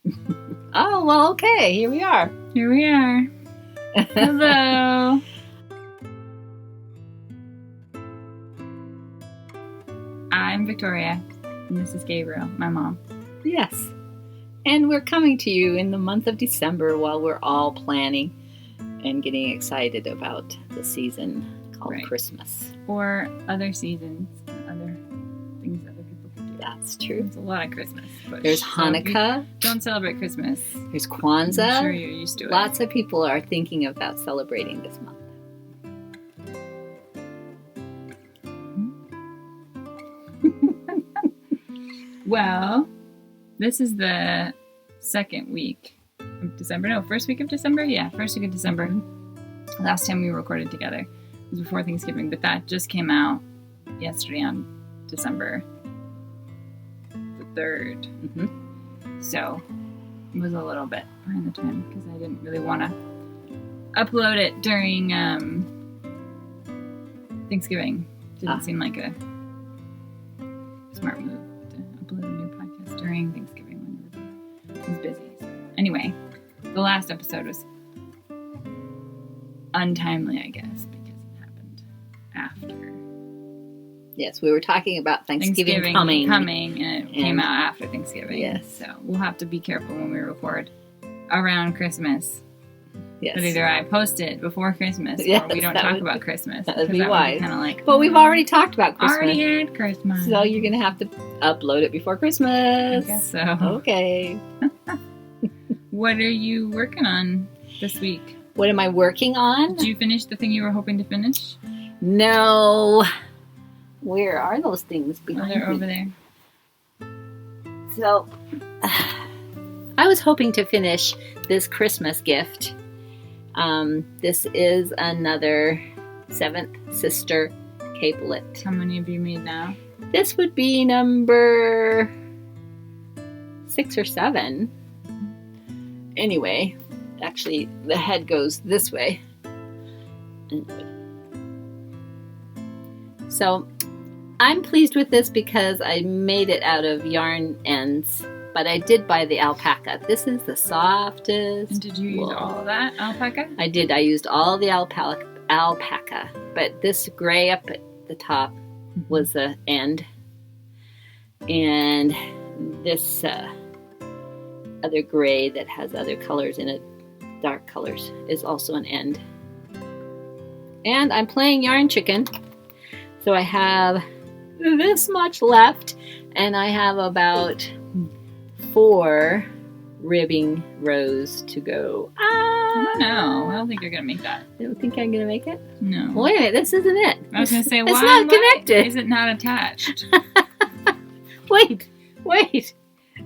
Oh, well, okay. Here we are. Here we are. Hello. I'm Victoria, and this is Gabriel, my mom. Yes. And we're coming to you in the month of December while we're all planning and getting excited about the season called Christmas. Or other seasons, other things other people can do. That's true. There's a lot of Christmas. There's Hanukkah. Don't celebrate Christmas. There's Kwanzaa. I'm sure you're used to it. Lots of people are thinking about celebrating this month. Well, this is the second week of December. No, first week of December? Yeah, first week of December. Last time we recorded together was before Thanksgiving, but that just came out yesterday on December the 3rd. Mm-hmm. So it was a little bit behind the time because I didn't really want to upload it during Thanksgiving. Didn't seem like a smart move to upload a new podcast during Thanksgiving when everybody was busy. So anyway, the last episode was untimely, I guess, because it happened after. Yes, we were talking about Thanksgiving coming, and it came out after Thanksgiving. Yes. So we'll have to be careful when we record around Christmas. Yes. But either I post it before Christmas or we don't talk about Christmas. That would be wise. Kind of like, but we've already talked about Christmas. Already had Christmas. So you're going to have to upload it before Christmas. I guess so. Okay. What are you working on this week? What am I working on? Did you finish the thing you were hoping to finish? No. Where are those things behind me? They're over there. So, I was hoping to finish this Christmas gift. This is another 7th Sister Capelet. How many have you made now? This would be number 6 or 7. Anyway, actually, the head goes this way. So, I'm pleased with this because I made it out of yarn ends, but I did buy the alpaca. This is the softest. And did you use all of that alpaca? I did. I used all the alpaca, but this gray up at the top was the end, and this other gray that has other colors in it, dark colors, is also an end. And I'm playing Yarn Chicken, so I have this much left, and I have about 4 ribbing rows to go. I don't know. I don't think you're going to make that. You don't think I'm going to make it? No. Well, wait a minute. This isn't it. I was going to say, it's not connected. Is it not attached? Wait.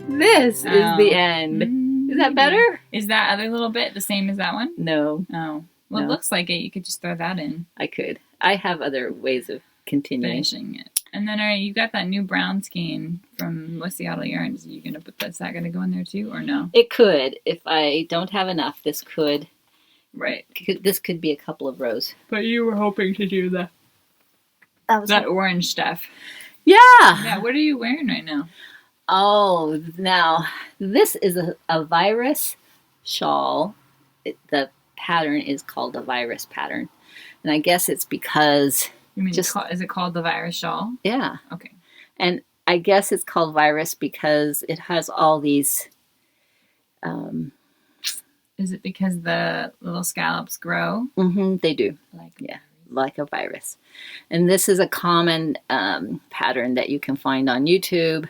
This is the end. Is that better? Is that other little bit the same as that one? No. Oh. Well, It looks like it. You could just throw that in. I could. I have other ways of continuing. Finishing it. And then you got that new brown skein from West Seattle Yarns. Are you going to put that? Is that going to go in there too, or no? It could. If I don't have enough, this could. Right. This could be a couple of rows. But you were hoping to do that orange stuff. Yeah. Yeah. What are you wearing right now? Oh, now this is a virus shawl. The pattern is called the virus pattern, and I guess it's because. You mean is it called the Virus Shawl? Yeah. Okay. And I guess it's called virus because it has all these. Is it because the little scallops grow? Mm-hmm, they do. Like a virus. And this is a common pattern that you can find on YouTube.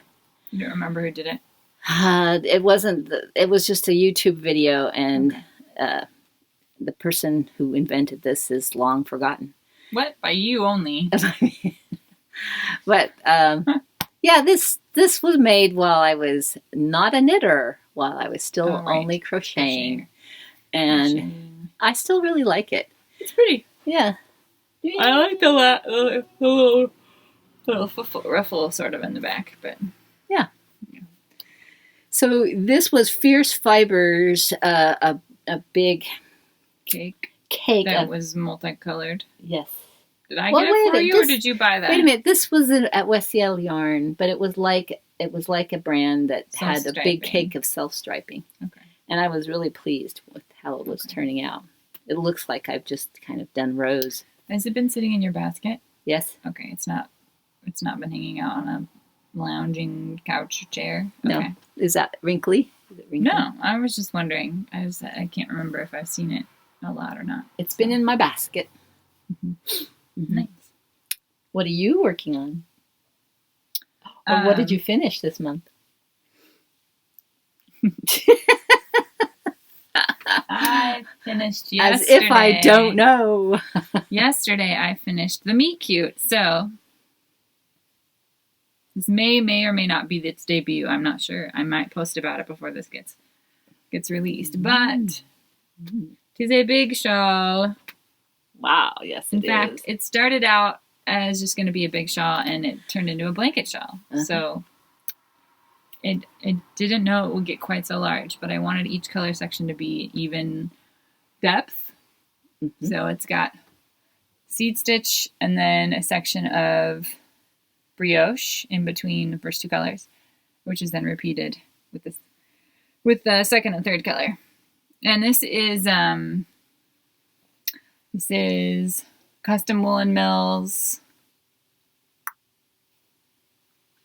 You don't remember who did it? It wasn't. It was just a YouTube video, and the person who invented this is long forgotten. What? By you only? But yeah, this was made while I was not a knitter, while I was still only crocheting. And I still really like it. It's pretty. Yeah. I like the little ruffle sort of in the back, but yeah. So this was Fierce Fibers, a big cake that was multicolored. Yes. Did I get it for you, or did you buy that? Wait a minute. This was at West Seattle Yarn, but it was like It was like a brand that had a big Self-striping. cake of self-striping. Okay. And I was really pleased with how it was turning out. It looks like I've just kind of done rows. Has it been sitting in your basket? Yes. Okay, it's not been hanging out on a lounging couch or chair? No. Okay. Is that wrinkly? Is it wrinkly? No, I was just wondering. I can't remember if I've seen it a lot or not. It's been in my basket. Nice. What are you working on? Or what did you finish this month? I finished yesterday. As if I don't know. Yesterday I finished the Meet Cute. So this may or may not be its debut. I'm not sure. I might post about it before this gets released. But it is a big shawl. Wow, yes, In fact, it started out as just going to be a big shawl, and it turned into a blanket shawl. So it didn't know it would get quite so large, but I wanted each color section to be even depth. So it's got seed stitch and then a section of brioche in between the first two colors, which is then repeated with the second and third color. And this is Custom Woolen Mills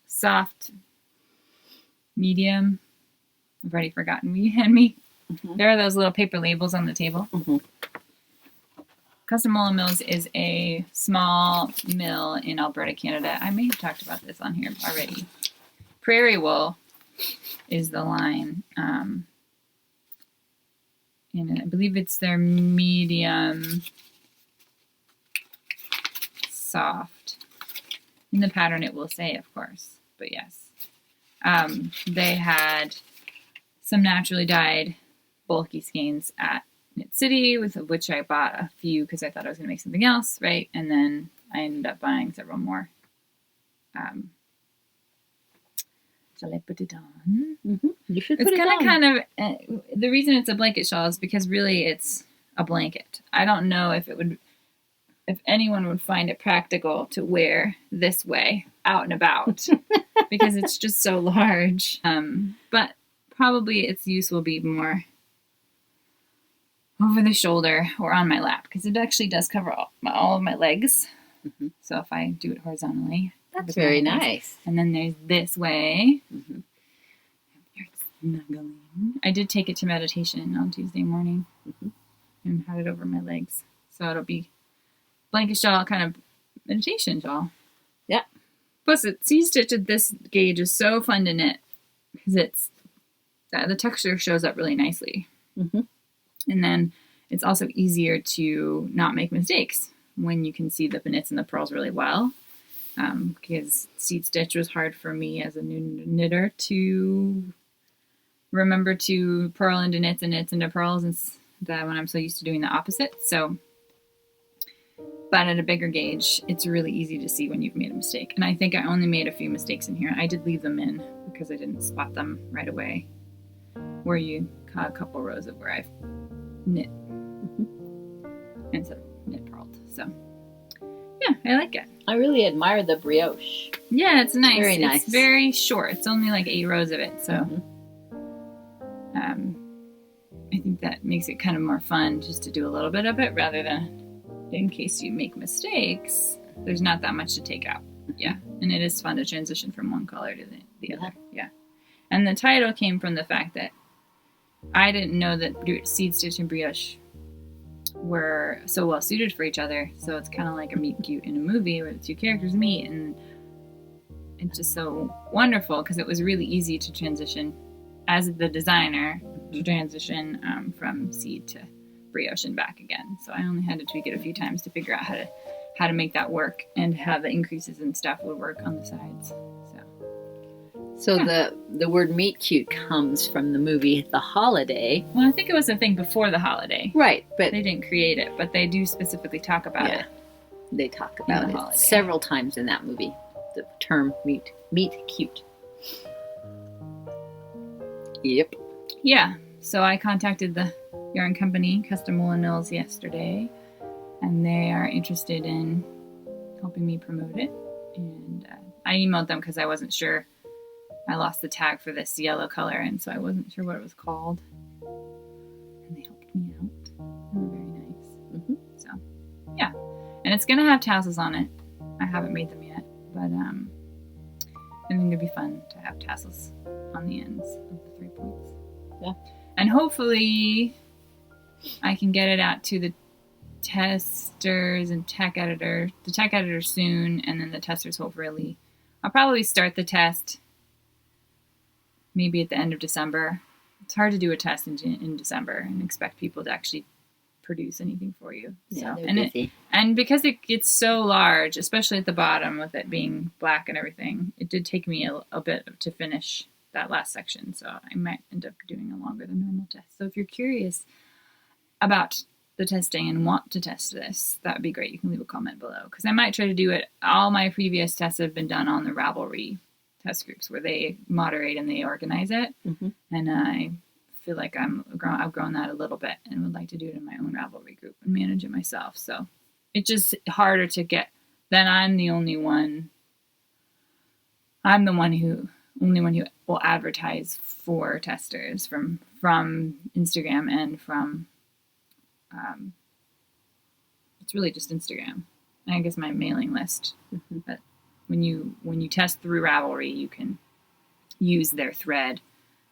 soft medium. I've already forgotten what you had me. There are those little paper labels on the table. Custom Woolen Mills is a small mill in Alberta, Canada. I may have talked about this on here already. Prairie Wool is the line. And I believe it's their medium soft. In the pattern it will say, of course. But yes. They had some naturally dyed bulky skeins at Knit City, with which I bought a few because I thought I was going to make something else, right? And then I ended up buying several more. Shall I put it on? You should put It's it on. kind of the reason it's a blanket shawl is because really it's a blanket. I don't know if anyone would find it practical to wear this way out and about because it's just so large. But probably its use will be more over the shoulder or on my lap because it actually does cover all of my legs. So if I do it horizontally, that's very nice. And then there's this way. You're snuggling. I did take it to meditation on Tuesday morning and had it over my legs. So it'll be blanket shawl, kind of meditation shawl. Yeah. Plus, seed stitch at this gauge is so fun to knit because the texture shows up really nicely. And then it's also easier to not make mistakes when you can see the knits and the purls really well. Because seed stitch was hard for me as a new knitter to remember to purl into knits and knits into purls, and that when I'm so used to doing the opposite. So, but at a bigger gauge, it's really easy to see when you've made a mistake. And I think I only made a few mistakes in here. I did leave them in because I didn't spot them right away. Where you caught a couple rows of where I've knit instead of knit purled. So, yeah, I like it. I really admire the brioche. Yeah, it's nice. Very nice. It's very short. It's only like 8 rows of it. So I think that makes it kind of more fun just to do a little bit of it rather than in case you make mistakes. There's not that much to take out. Yeah. And it is fun to transition from one color to the other. Yeah. And the title came from the fact that I didn't know that seed stitch and brioche were so well suited for each other. So it's kind of like a meet cute in a movie where the two characters meet, and it's just so wonderful because it was really easy to transition as the designer to transition from seed to brioche and back again. So I only had to tweak it a few times to figure out how to make that work and how the increases and stuff would work on the sides. So the word meet cute comes from the movie The Holiday. Well, I think it was a thing before The Holiday. Right, but they didn't create it, but they do specifically talk about it. They talk about it several times in that movie. The term meet cute. Yep. Yeah. So I contacted the yarn company, Custom Woolen Mills, yesterday, and they are interested in helping me promote it. And I emailed them because I wasn't sure I lost the tag for this yellow color, and so I wasn't sure what it was called. And they helped me out. They were very nice. Mm-hmm. So, yeah. And it's going to have tassels on it. I haven't made them yet, but I think it'd be fun to have tassels on the ends of the 3 points. Yeah. And hopefully I can get it out to the testers and tech editor. The tech editor soon, and then the testers hopefully. I'll probably start the test maybe at the end of December. It's hard to do a test in December and expect people to actually produce anything for you. Yeah, so, they're busy. And because it gets so large, especially at the bottom with it being black and everything, it did take me a bit to finish that last section. So I might end up doing a longer than normal test. So if you're curious about the testing and want to test this, that would be great. You can leave a comment below, because I might try to do it. All my previous tests have been done on the Ravelry test groups where they moderate and they organize it. Mm-hmm. And I feel like I've grown that a little bit and would like to do it in my own Ravelry group and manage it myself. So it's just harder to get. Then I'm the only one. I'm the only one who will advertise for testers from Instagram and from. It's really just Instagram. I guess my mailing list. Mm-hmm. But when you test through Ravelry, you can use their thread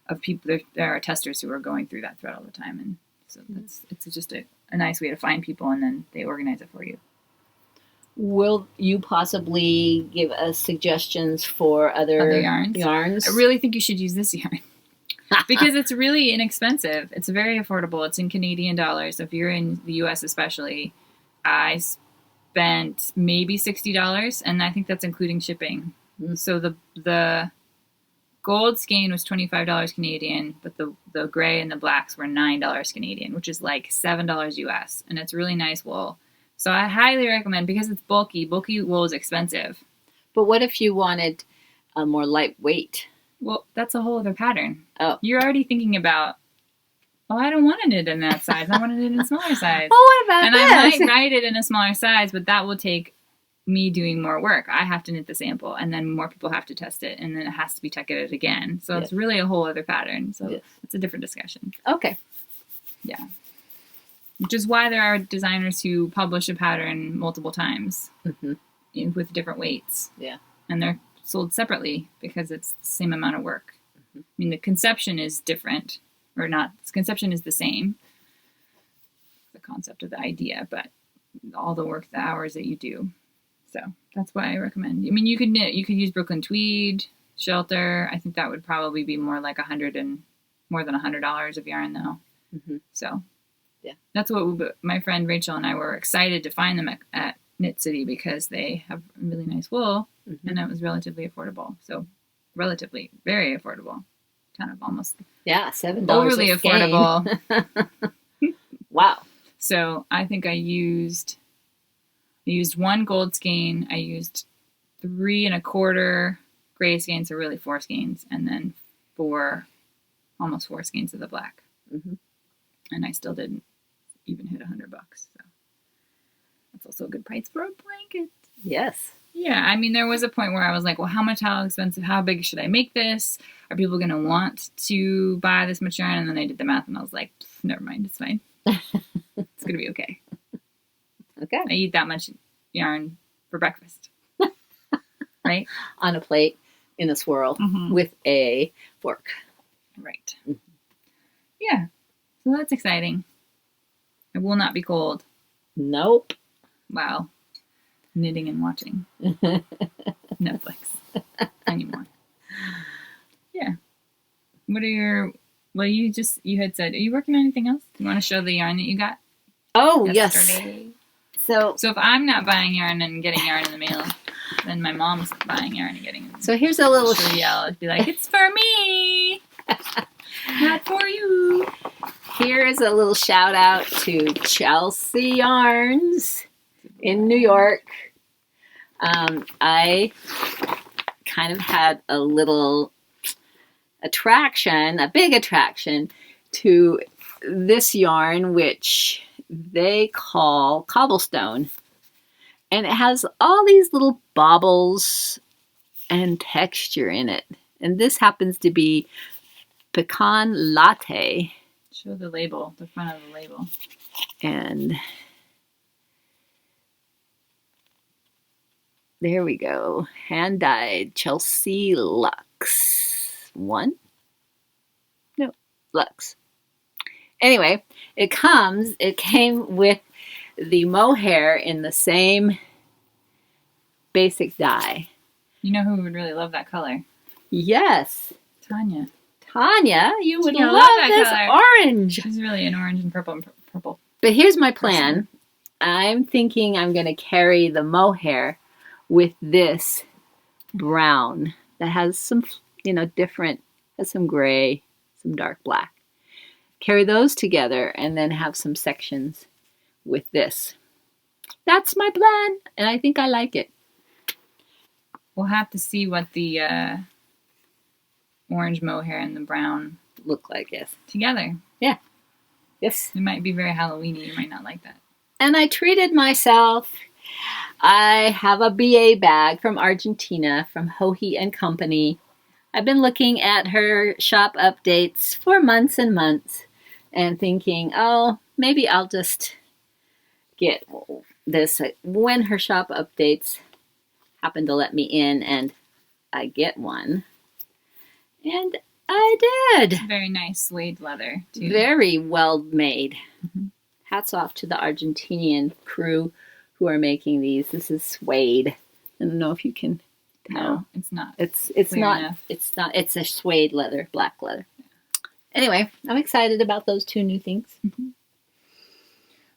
of people. There are testers who are going through that thread all the time, and so it's just a nice way to find people, and then they organize it for you. Will you possibly give us suggestions for other yarns? I really think you should use this yarn because it's really inexpensive. It's very affordable. It's in Canadian dollars. If you're in the US especially, I spent maybe $60, and I think that's including shipping. Mm. So the gold skein was $25 Canadian, but the gray and the blacks were $9 Canadian, which is like $7 US, and it's really nice wool. So I highly recommend, because it's bulky. Bulky wool is expensive. But what if you wanted a more lightweight? Well, that's a whole other pattern. Oh. You're already thinking about, I don't want it in that size. I wanted it in a smaller size. Oh, what about and this? I might write it in a smaller size, but that will take me doing more work. I have to knit the sample, and then more people have to test it, and then it has to be ticketed again. So Yes. it's really a whole other pattern. So Yes. it's a different discussion. Okay. Yeah. Which is why there are designers who publish a pattern multiple times Mm-hmm. with different weights. Yeah. And they're sold separately because it's the same amount of work. Mm-hmm. I mean, the conception is different, or not. The conception is the same, the concept of the idea, but all the work, the hours that you do. So that's why I recommend. I mean, you could knit. You could use Brooklyn tweed, shelter. I think that would probably be more like more than $100 of yarn, though. Mm-hmm. So yeah, that's what my friend Rachel and I were excited to find them at Knit City, because they have really nice wool, Mm-hmm. and it was relatively affordable. So relatively, very affordable. Kind of almost $7 overly a skein. affordable. Wow. So I think I used one gold skein. I used 3 1/4 gray skeins, so really 4 skeins, and then almost 4 skeins of the black. Mm-hmm. And I still didn't even hit $100. So that's also a good price for a blanket. Yes. Yeah, I mean, there was a point where I was like, well, how expensive, how big should I make this? Are people going to want to buy this much yarn? And then I did the math, and I was like, never mind, it's fine. It's going to be okay. Okay. I eat that much yarn for breakfast. Right? On a plate, in a swirl, Mm-hmm. with a fork. Right. Mhm. Yeah. So that's exciting. I will not be cold Nope. while knitting and watching Netflix anymore. Yeah. You had said, are you working on anything else? Do you want to show the yarn that you got Oh, yesterday? yes. So if I'm not buying yarn and getting yarn in the mail, then my mom's buying yarn and getting it. So here's a little... She'll yell and be like, it's for me! Not for you! Here is a little shout out to Chelsea Yarns in New York. I kind of had a little attraction, a big attraction, to this yarn, which they call cobblestone. And it has all these little baubles and texture in it. And this happens to be pecan latte. Show the label, the front of the label. And there we go. Hand-dyed Chelsea Luxe. One? No, Luxe. Anyway, it came with the mohair in the same basic dye. You know who would really love that color? Yes. Tanya. Tanya, you would Tanya, love this color. orange. She's really an orange and purple. But here's my plan. I'm thinking I'm going to carry the mohair with this brown that has some, different, has some gray, some dark black. Carry those together and then have some sections with this. That's my plan, and I think I like it. We'll have to see what the orange mohair and the brown look like, yes. Together. Yeah. Yes. It might be very Halloween-y. You might not like that. And I treated myself. I have a BA bag from Argentina from Hohe and Company. I've been looking at her shop updates for months and months and thinking, oh, maybe I'll just get this when her shop updates happen to let me in, and I get one. And I did. Very nice suede leather, too. Very well made. Mm-hmm. Hats off to the Argentinian crew who are making these. This is suede. I don't know if you can tell. No, it's not. It's not. Enough. It's not. It's a suede leather, black leather. Anyway, I'm excited about those two new things. Mm-hmm.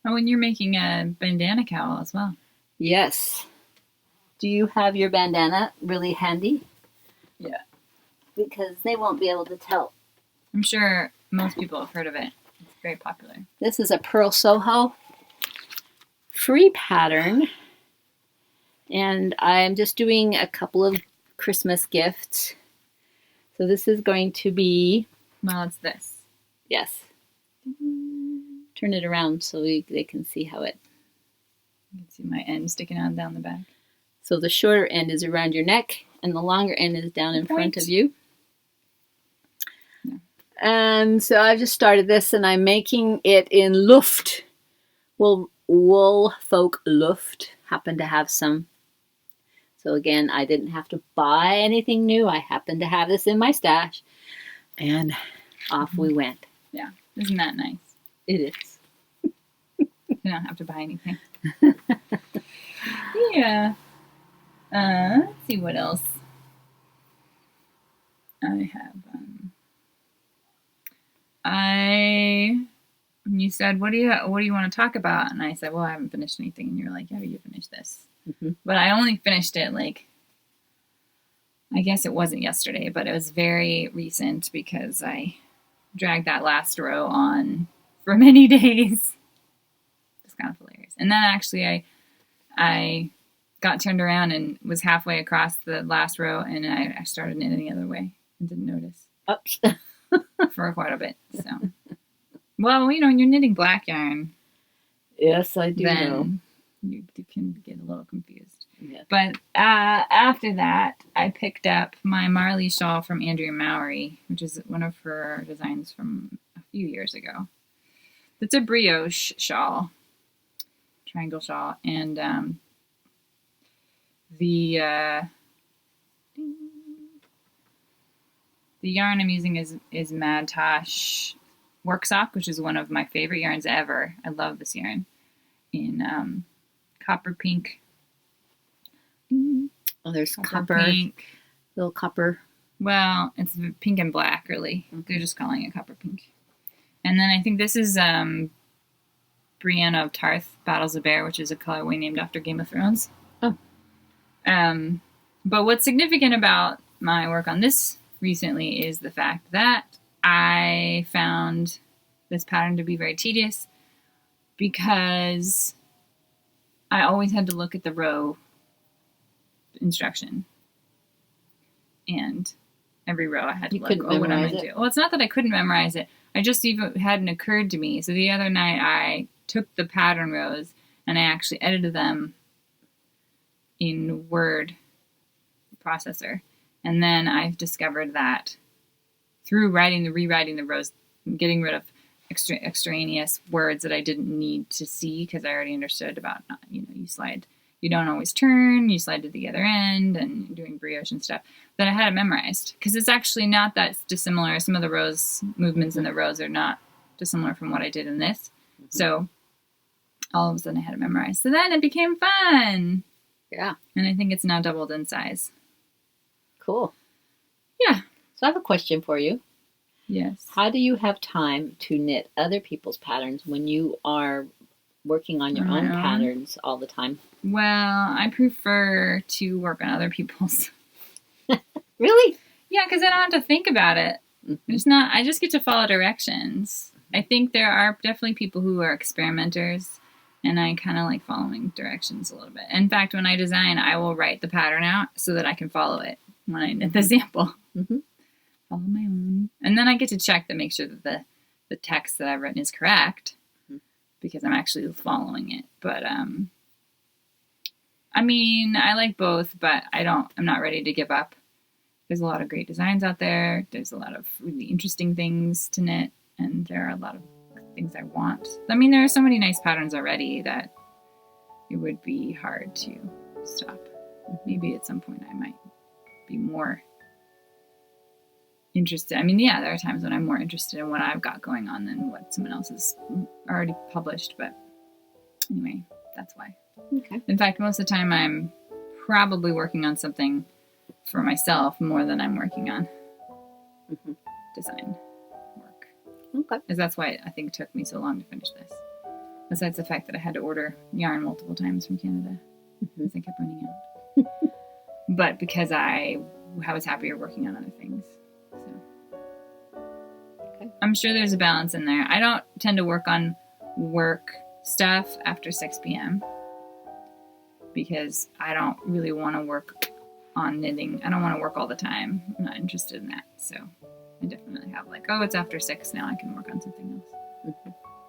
Oh, and you're making a bandana cowl as well. Yes. Do you have your bandana really handy? Yeah. Because they won't be able to tell. I'm sure most people have heard of it. It's very popular. This is a Purl Soho free pattern. And I'm just doing a couple of Christmas gifts. So this is going to be... Well, it's this. Yes. Turn it around so they can see how it... You can see my end sticking out down the back. So the shorter end is around your neck, and the longer end is down in front of you. Yeah. And so I've just started this, and I'm making it in Luft. Well, Woolfolk Luft happened to have some. So again, I didn't have to buy anything new. I happened to have this in my stash, and off we went. Yeah, isn't that nice? It is. You don't have to buy anything. Yeah. Let's see what else I have. When you said, what do you want to talk about? And I said, well, I haven't finished anything. And you're like, yeah, you finished this. Mm-hmm. But I only finished it I guess it wasn't yesterday, but it was very recent because I dragged that last row on for many days. It's kind of hilarious. And then actually I got turned around and was halfway across the last row, and I started knitting the other way and didn't notice. Oops. For quite a bit. So, well, when you're knitting black yarn. Yes, I do know. You can get a little confused. Yeah. But after that, I picked up my Marley shawl from Andrea Mowry, which is one of her designs from a few years ago. It's a brioche shawl, triangle shawl, and the yarn I'm using is Mad Tosh Work Sock, which is one of my favorite yarns ever. I love this yarn. In copper pink. Oh, there's copper. Pink. Little copper. Well, it's pink and black, really. Okay. They're just calling it copper pink. And then I think this is Brianna of Tarth, Battles of Bear, which is a colorway named after Game of Thrones. Oh. But what's significant about my work on this recently is the fact that I found this pattern to be very tedious because I always had to look at the row instruction. And every row I had to look, what am I doing? Well, it's not that I couldn't memorize it. I just even hadn't occurred to me. So the other night I took the pattern rows and I actually edited them in Word processor And then I've discovered that through rewriting the rows, getting rid of extraneous words that I didn't need to see because I already understood about, you don't always turn, you slide to the other end, and doing brioche and stuff, that I had it memorized. Because it's actually not that dissimilar. Some of the rows, movements in the rows are not dissimilar from what I did in this. Mm-hmm. So all of a sudden I had it memorized. So then it became fun. Yeah. And I think it's now doubled in size. Cool. Yeah. So I have a question for you. Yes. How do you have time to knit other people's patterns when you are working on your own patterns all the time? Well, I prefer to work on other people's. Really? Yeah, because I don't have to think about it. Mm-hmm. I just get to follow directions. I think there are definitely people who are experimenters, and I kind of like following directions a little bit. In fact, when I design, I will write the pattern out so that I can follow it when I knit the sample. Mm-hmm. Follow my own. And then I get to check to make sure that the text that I've written is correct, because I'm actually following it. But, I mean, I like both, but I'm not ready to give up. There's a lot of great designs out there. There's a lot of really interesting things to knit, and there are a lot of things I want. I mean, there are so many nice patterns already that it would be hard to stop. Maybe at some point I might be more interested. I mean, yeah, there are times when I'm more interested in what I've got going on than what someone else has already published. But anyway, that's why. Okay. In fact, most of the time I'm probably working on something for myself more than I'm working on design work. Okay. Because that's why I think it took me so long to finish this. Besides the fact that I had to order yarn multiple times from Canada because I kept running out. But because I was happier working on other things. So okay. I'm sure there's a balance in there. I don't tend to work on work stuff after 6 p.m. because I don't really want to work on knitting. I don't want to work all the time. I'm not interested in that. So I definitely have like, oh, it's after 6 now. I can work on something else.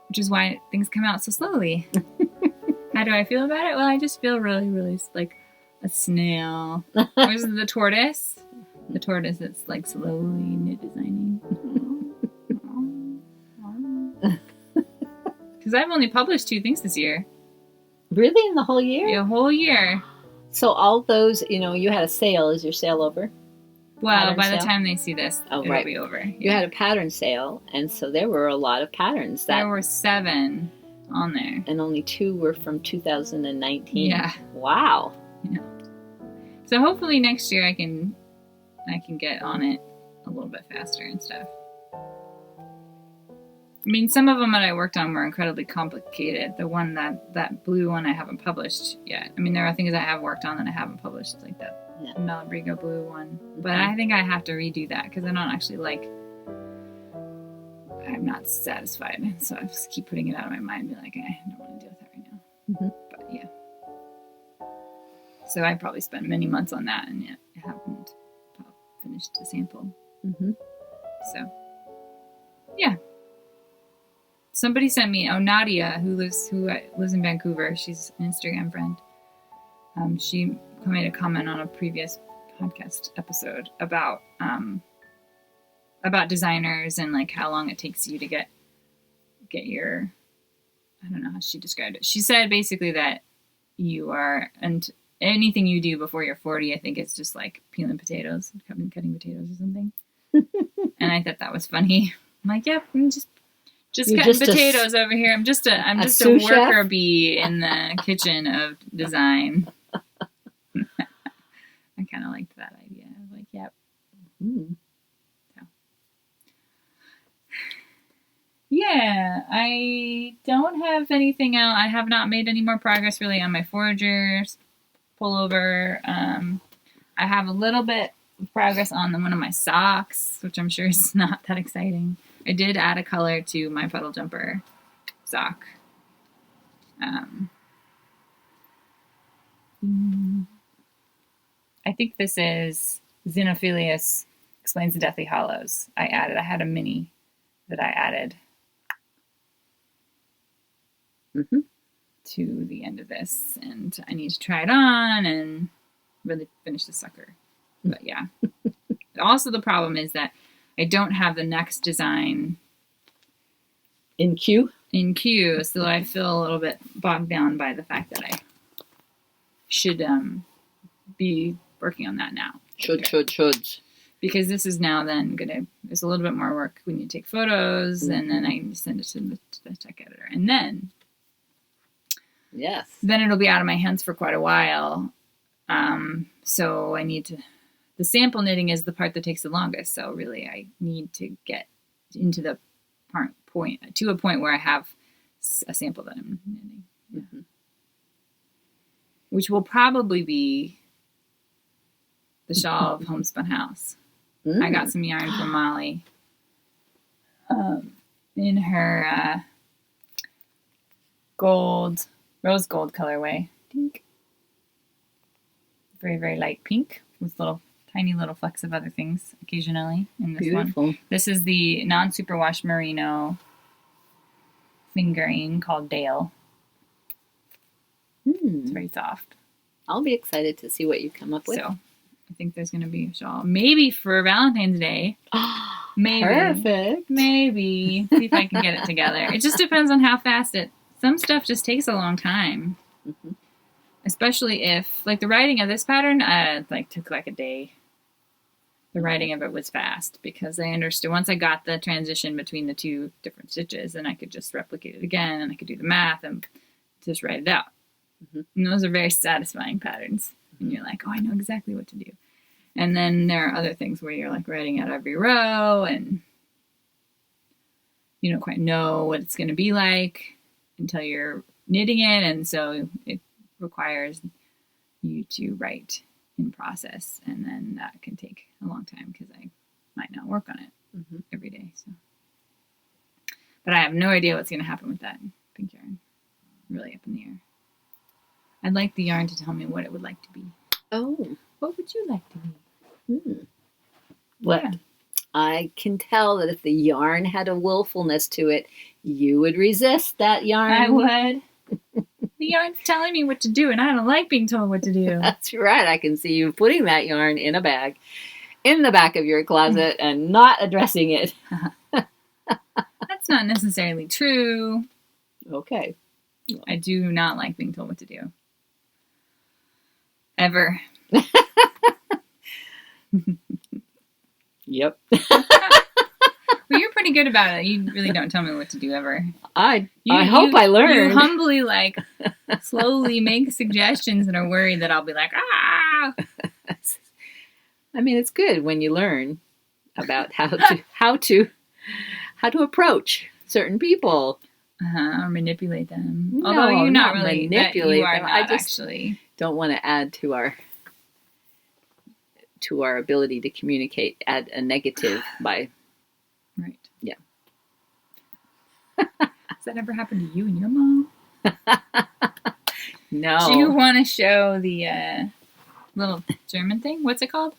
Which is why things come out so slowly. How do I feel about it? Well, I just feel really, really like a snail. Or is it the tortoise? The tortoise that's like slowly knit designing. Because I've only published 2 things this year. Really? In the whole year? Yeah, a whole year. So all those, you had a sale. Is your sale over? Well, pattern by sale? The time they see this, it'll be over. Yeah. You had a pattern sale, and so there were a lot of patterns. There were 7 on there. And only 2 were from 2019. Yeah. Wow. Yeah. So hopefully next year I can get on it a little bit faster and stuff. I mean, some of them that I worked on were incredibly complicated. The one that blue one I haven't published yet. I mean, there are things I have worked on that I haven't published, like that Malabrigo blue one. But I think I have to redo that because I don't actually I'm not satisfied. So I just keep putting it out of my mind and be like, I don't want to deal with that right now. But yeah. So I probably spent many months on that and yet I haven't finished the sample. So, yeah. Somebody sent me, Nadia, who lives in Vancouver. She's an Instagram friend. She made a comment on a previous podcast episode about designers and like how long it takes you to get your, I don't know how she described it. She said basically that you are, and anything you do before you're 40, I think it's just like peeling potatoes, cutting potatoes or something. And I thought that was funny. I'm like, yep, I'm just cutting potatoes over here. I'm just a worker bee in the kitchen of design. I kind of liked that idea. I was like, yep. So. Yeah, I don't have anything else. I have not made any more progress really on my foragers pullover. I have a little bit of progress on one of my socks, which I'm sure is not that exciting. I did add a color to my puddle jumper sock. I think this is Xenophilius Explains the Deathly Hollows. I had a mini that I added to the end of this, and I need to try it on and really finish the sucker. But yeah. Also, the problem is that I don't have the next design In queue? in queue, so I feel a little bit bogged down by the fact that I should be working on that now. Should. Because this is now then there's a little bit more work. We need to take photos, and then I need to send it to the tech editor. And then Yes. then it'll be out of my hands for quite a while. So I need to, the sample knitting is the part that takes the longest. So really I need to get into the point where I have a sample that I'm knitting. Yeah. Mm-hmm. Which will probably be the shawl of Homespun House. I got some yarn from Marley in her rose gold colorway. Pink. Very, very light pink with tiny little flecks of other things occasionally in this Beautiful. one. This is the non-superwash merino fingering called Dale. It's very soft. I'll be excited to see what you come up with. So I think there's going to be a shawl. Maybe for Valentine's Day. Maybe. Perfect. Maybe. See if I can get it together. It just depends on how fast some stuff just takes a long time. Mm-hmm. Especially if, like the writing of this pattern, took like a day. The writing of it was fast because I understood once I got the transition between the two different stitches, and I could just replicate it again, and I could do the math and just write it out. Mm-hmm. And those are very satisfying patterns. And you're like, oh, I know exactly what to do. And then there are other things where you're like writing out every row and you don't quite know what it's going to be like until you're knitting it. And so it requires you to write in process. And then that can take a long time because I might not work on it every day. So, but I have no idea what's going to happen with that pink yarn. Really up in the air. I'd like the yarn to tell me what it would like to be. Oh. What would you like to be? Well, Yeah. I can tell that if the yarn had a willfulness to it, you would resist that yarn. I would. The yarn's telling me what to do, and I don't like being told what to do. That's right. I can see you putting that yarn in a bag in the back of your closet and not addressing it. That's not necessarily true. Okay. I do not like being told what to do. Ever. Yep. Well, you're pretty good about it. You really don't tell me what to do ever. I hope I learned. You humbly, slowly make suggestions and are worried that I'll be like, ah! I mean, it's good when you learn about how to approach certain people. Or manipulate them. No, Although you're not really manipulate you are them. not I just actually don't want to add to our ability to communicate. Add a negative by right. Yeah. Has that ever happened to you and your mom? No. Do you want to show the little German thing? What's it called?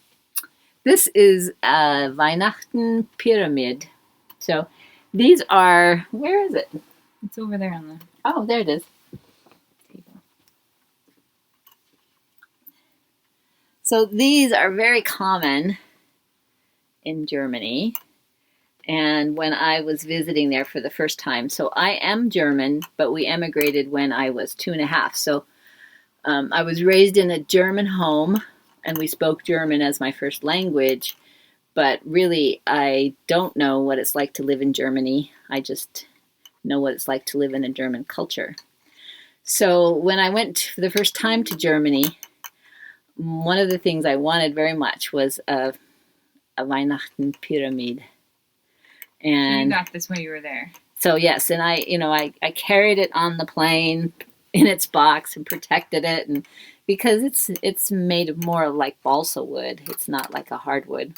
This is a Weihnachten pyramid. So these are, where is it? It's over there on the Oh, there it is. table. So these are very common in Germany. And when I was visiting there for the first time, so I am German, but we emigrated when I was 2.5. So I was raised in a German home, and we spoke German as my first language. But really, I don't know what it's like to live in Germany. I just know what it's like to live in a German culture. So when I went for the first time to Germany, one of the things I wanted very much was a Weihnachten pyramid. And you got this when you were there. So yes, and I carried it on the plane in its box and protected it, and because it's made of more like balsa wood. It's not like a hardwood.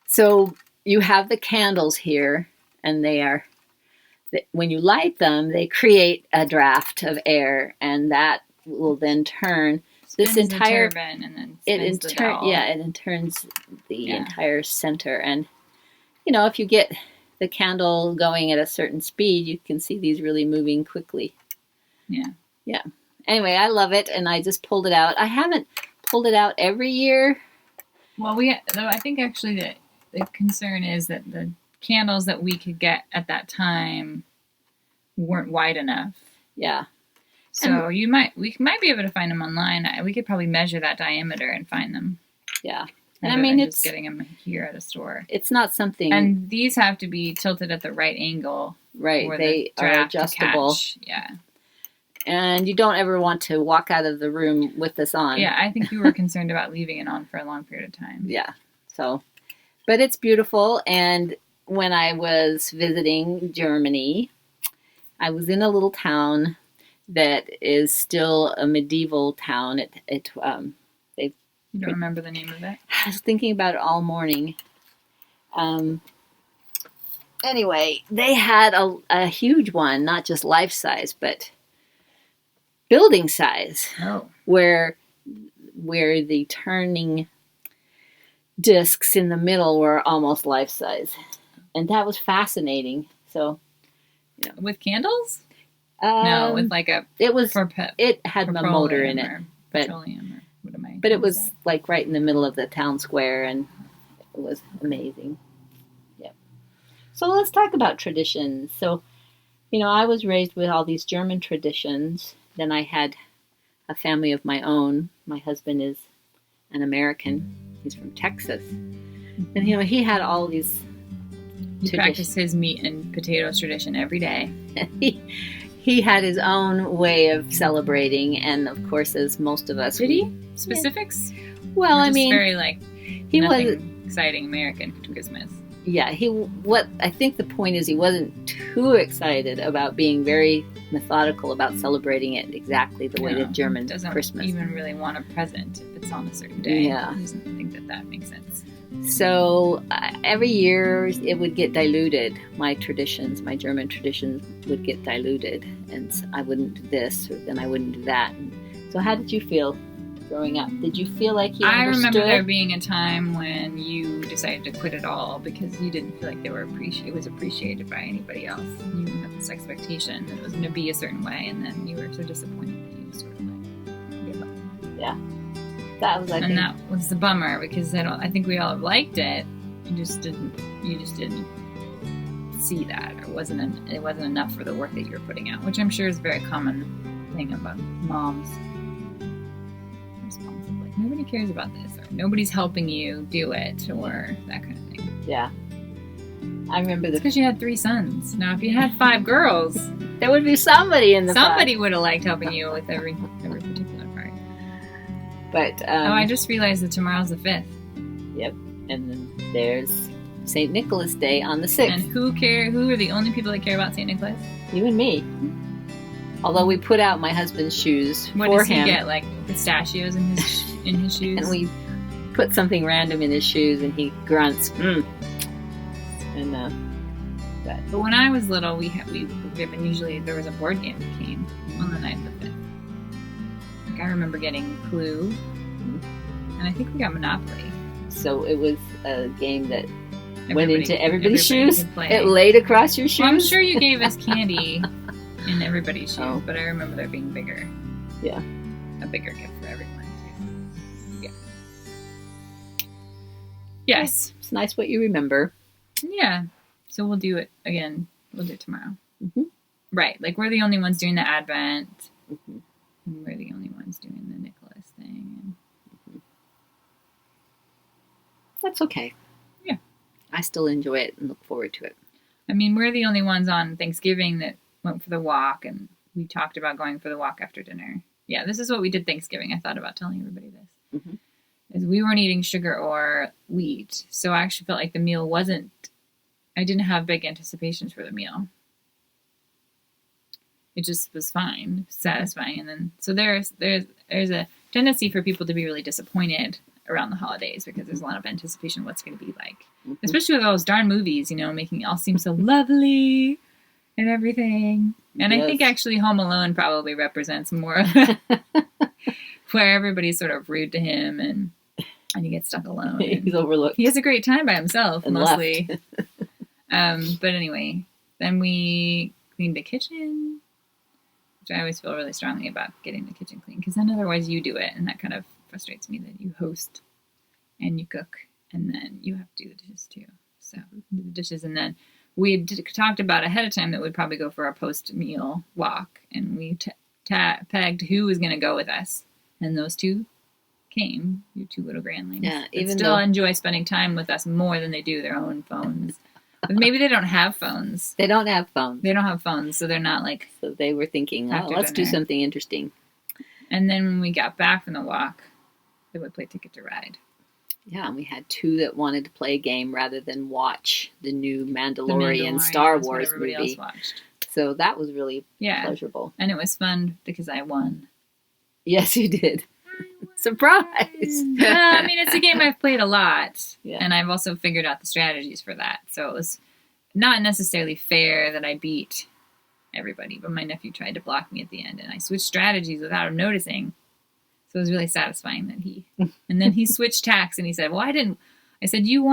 So you have the candles here, and when you light them, they create a draft of air, and that will then turn this Spins entire the turbine and then spins the doll. it turns the entire center. And if you get the candle going at a certain speed, you can see these really moving quickly. Yeah. Yeah. Anyway, I love it, and I just pulled it out. I haven't pulled it out every year. Well, though I think actually the concern is that the candles that we could get at that time weren't wide enough. Yeah. So we might be able to find them online. We could probably measure that diameter and find them. Yeah. And I mean, it's just getting them here at a store. It's not something. And these have to be tilted at the right angle. Right. They are adjustable. Yeah. And you don't ever want to walk out of the room with this on. Yeah, I think you were concerned about leaving it on for a long period of time. Yeah. So, but it's beautiful. And when I was visiting Germany, I was in a little town that is still a medieval town. You don't remember the name of it? I was thinking about it all morning. Anyway, they had a huge one, not just life size, but building size. Oh. Where the turning discs in the middle were almost life size. And that was fascinating. So, with candles? No, with like a... It had a motor in it. Petroleum or what am I... But it was like right in the middle of the town square, and it was amazing. Yep. So let's talk about traditions. So, I was raised with all these German traditions. Then I had a family of my own. My husband is an American. He's from Texas. And, he had all these... He practiced his meat and potatoes tradition every day. He had his own way of celebrating, and of course, as most of us... Did he? Specifics? Yeah. Well, I mean... very, he was exciting American for Christmas. Yeah, I think the point is he wasn't too excited about being very methodical about celebrating it exactly the way that German doesn't Christmas. Even really want a present if it's on a certain day. Yeah. He doesn't think that makes sense. So every year it would get diluted. My German traditions would get diluted, and I wouldn't do this, or then I wouldn't do that. So how did you feel growing up? Did you feel like you understood? I remember there being a time when you decided to quit it all because you didn't feel like it was appreciated by anybody else. You had this expectation that it was going to be a certain way, and then you were so disappointed that you sort of gave up. Yeah. That was, that was the bummer, because I think we all liked it. You just didn't see that, or it wasn't enough for the work that you were putting out, which I'm sure is a very common thing about moms. Response of like, nobody cares about this, or nobody's helping you do it, or that kind of thing. Yeah. I remember because you had 3 sons. Now, if you had 5 girls, there would be somebody in the somebody would have liked helping you with every particular part. But I just realized that tomorrow's the 5th. Yep, and then there's St. Nicholas Day on the 6th. And who are the only people that care about St. Nicholas? You and me. Although we put out my husband's shoes what for does him. He get, like pistachios in his shoes? And we put something random in his shoes, and he grunts. But when I was little, usually there was a board game that came on the night of the 5th. Like, I remember getting Clue, and I think we got Monopoly. So it was a game that went into everybody's shoes? Play. It laid across your shoes? Well, I'm sure you gave us candy in everybody's shoes, but I remember there being bigger. Yeah. A bigger gift for everyone, too. Yeah. Yes. It's nice what you remember. Yeah. So we'll do it again. We'll do it tomorrow. Mm-hmm. Right. Like, we're the only ones doing the Advent. Mm-hmm. And we're the only ones doing the Nicholas thing. Mm-hmm. That's okay. Yeah. I still enjoy it and look forward to it. I mean, we're the only ones on Thanksgiving that went for the walk, and we talked about going for the walk after dinner. Yeah, this is what we did Thanksgiving. I thought about telling everybody this. Mm-hmm. Is we weren't eating sugar or wheat, so I actually felt like the meal wasn't... I didn't have big anticipations for the meal. It just was fine, satisfying, and then so there's a tendency for people to be really disappointed around the holidays because there's a lot of anticipation of what's going to be like, especially with all those darn movies, making it all seem so lovely and everything. And yes. I think actually Home Alone probably represents more of where everybody's sort of rude to him and he gets stuck alone. He's overlooked. He has a great time by himself, and mostly. But anyway, then we cleaned the kitchen, which I always feel really strongly about getting the kitchen clean, because then otherwise you do it, and that kind of frustrates me that you host and you cook and then you have to do the dishes too. So do the dishes, and then we had talked about ahead of time that we'd probably go for our post-meal walk, and we pegged who was going to go with us, and those two came, your two little grandlings. Yeah, even still enjoy spending time with us more than they do their own phones. But maybe they don't have phones. They don't have phones. They don't have phones, so they're not like... So they were thinking, after let's do dinner. something interesting. And then when we got back from the walk, they would play Ticket to Ride. Yeah, and we had two that wanted to play a game rather than watch the new The Mandalorian Star Wars everybody movie. else watched. So that was really pleasurable. And it was fun because I won. Yes, you did. Surprise! I mean, it's a game I've played a lot, Yeah. and I've also figured out the strategies for that. So it was not necessarily fair that I beat everybody, but my nephew tried to block me at the end, and I switched strategies without him noticing. So it was really satisfying that he... And then he switched tacks, and he said, well, I said, you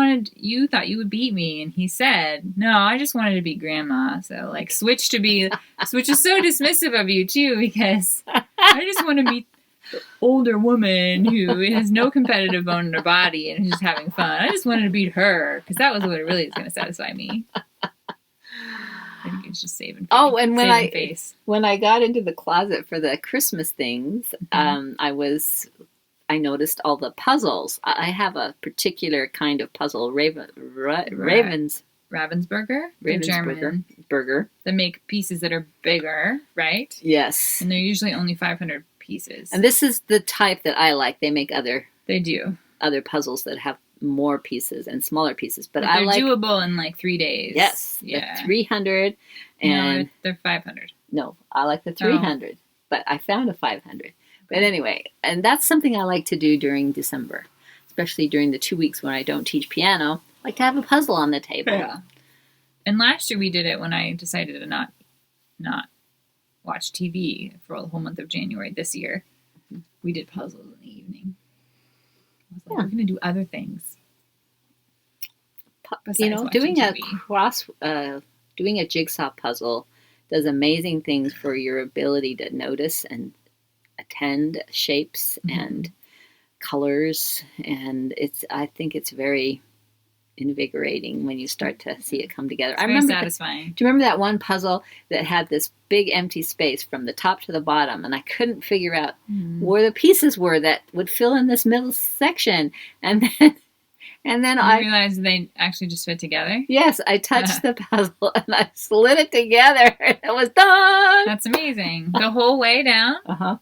thought you would beat me, and he said, no, I just wanted to beat Grandma. So, like, Switch is so dismissive of you, too, because I just want to beat the older woman who has no competitive bone in her body and is just having fun. I just wanted to beat her, because that was what it really is going to satisfy me. I think it's just saving face. Oh, and when I got into the closet for the Christmas things, I noticed all the puzzles. I have a particular kind of puzzle, Ravensburger. They're German. Burger. They make pieces that are bigger, right? Yes. And they're usually only 500 pieces. And this is the type that I like. They make other puzzles that have more pieces and smaller pieces, but I they're like doable in like 3 days. Yes, yeah, the 300 and no, they're 500. No, I like the 300, but I found a 500. But anyway, and that's something I like to do during December, especially during the 2 weeks when I don't teach piano. I like to have a puzzle on the table. Yeah. And last year we did it when I decided to not watch TV for the whole month of January. This year, we did puzzles in the evening. I was like, we're going to do other things. Doing a jigsaw puzzle does amazing things for your ability to notice and attend shapes and colors, and I think it's very invigorating when you start to see it come together. It's very satisfying. Do you remember that one puzzle that had this big empty space from the top to the bottom, and I couldn't figure out where the pieces were that would fill in this middle section, and then I realized they actually just fit together? Yes, I touched the puzzle and I slid it together and it was done. That's amazing. The whole way down? Uh-huh.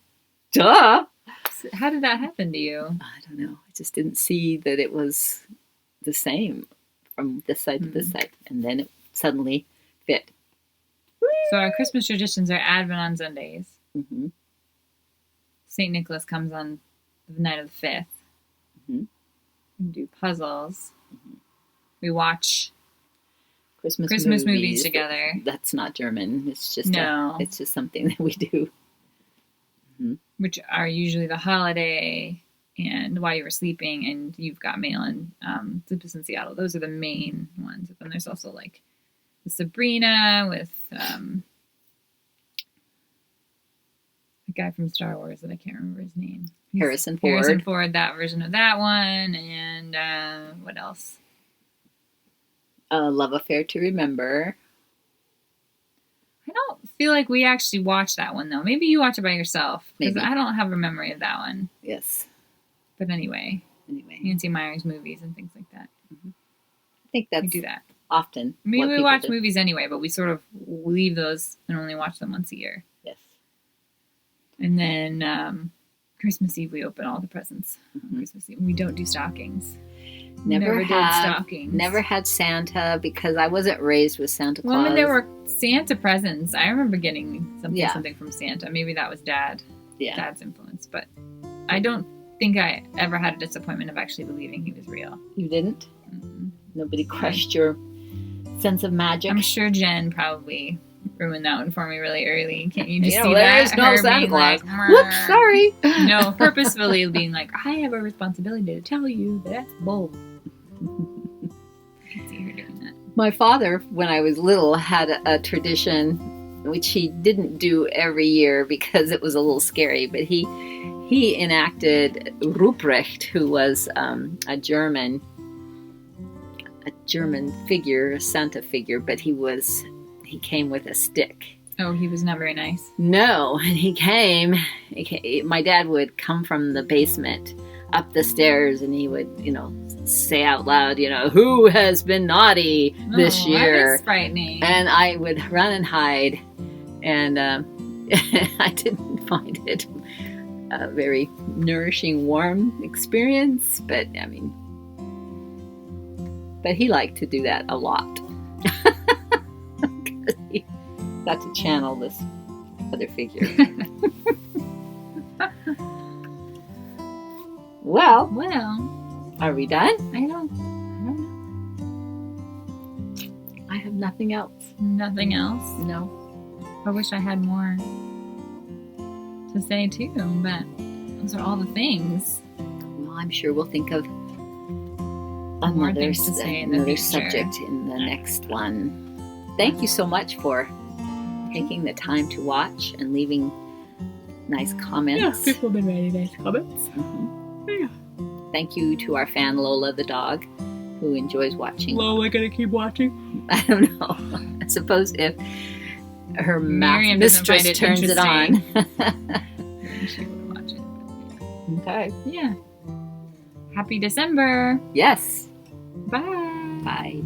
Duh. How did that happen to you? I don't know. I just didn't see that it was the same from this side to this side. And then it suddenly fit. So our Christmas traditions are Advent on Sundays. Mm-hmm. St. Nicholas comes on the night of the 5th. Mm-hmm. We do puzzles. Mm-hmm. We watch Christmas movies together. That's not German. It's just it's just something that we do. Mm-hmm. Which are usually the holiday and While You Were Sleeping and You've Got Mail and Sleepless in Seattle. Those are the main ones. But then there's also like the Sabrina with the guy from Star Wars that I can't remember his name. Harrison Ford. Harrison Ford, that version of that one. And what else? Love Affair to Remember. I don't feel like we actually watched that one, though. Maybe you watch it by yourself. Because I don't have a memory of that one. Yes. But anyway. Nancy Meyers movies and things like that. Mm-hmm. I think we do that. Often. I mean, we watch movies anyway, but we sort of leave those and only watch them once a year. Yes. And then Christmas Eve, we open all the presents on Christmas Eve. We don't do stockings. Never did stockings. Never had Santa because I wasn't raised with Santa Claus. Well, I mean, there were Santa presents. I remember getting something from Santa. Maybe that was Dad's influence. But I don't think I ever had a disappointment of actually believing he was real. You didn't? Mm-hmm. Nobody crushed your sense of magic? I'm sure Jen probably ruined that one for me really early. Can't you just see there that? There's no Santa Claus. Like, whoops, sorry. No, purposefully being like, I have a responsibility to tell you that's bull. I can see her doing that. My father, when I was little, had a tradition which he didn't do every year because it was a little scary, but he he enacted Ruprecht, who was a German figure, a Santa figure, but he came with a stick. Oh, he was not very nice. No, and he came, my dad would come from the basement up the stairs, and he would, say out loud, who has been naughty this year? That is frightening. And I would run and hide, and I didn't find it a very nourishing, warm experience, but but he liked to do that a lot. Because he got to channel this other figure. Well, are we done? I don't know. I have nothing else. Nothing else? No. I wish I had more to say too, but those are all the things. Well, I'm sure we'll think of more things to say in the another future. subject in the next one. Thank you so much for taking the time to watch and leaving nice comments. People have been writing nice comments. Mhm. Yeah. Thank you to our fan Lola the dog, who enjoys watching. Lola gonna keep watching? I don't know. I suppose if her Miriam doesn't find mistress turns it on. Then she will watch it. Okay. Yeah. Happy December. Yes. Bye. Bye.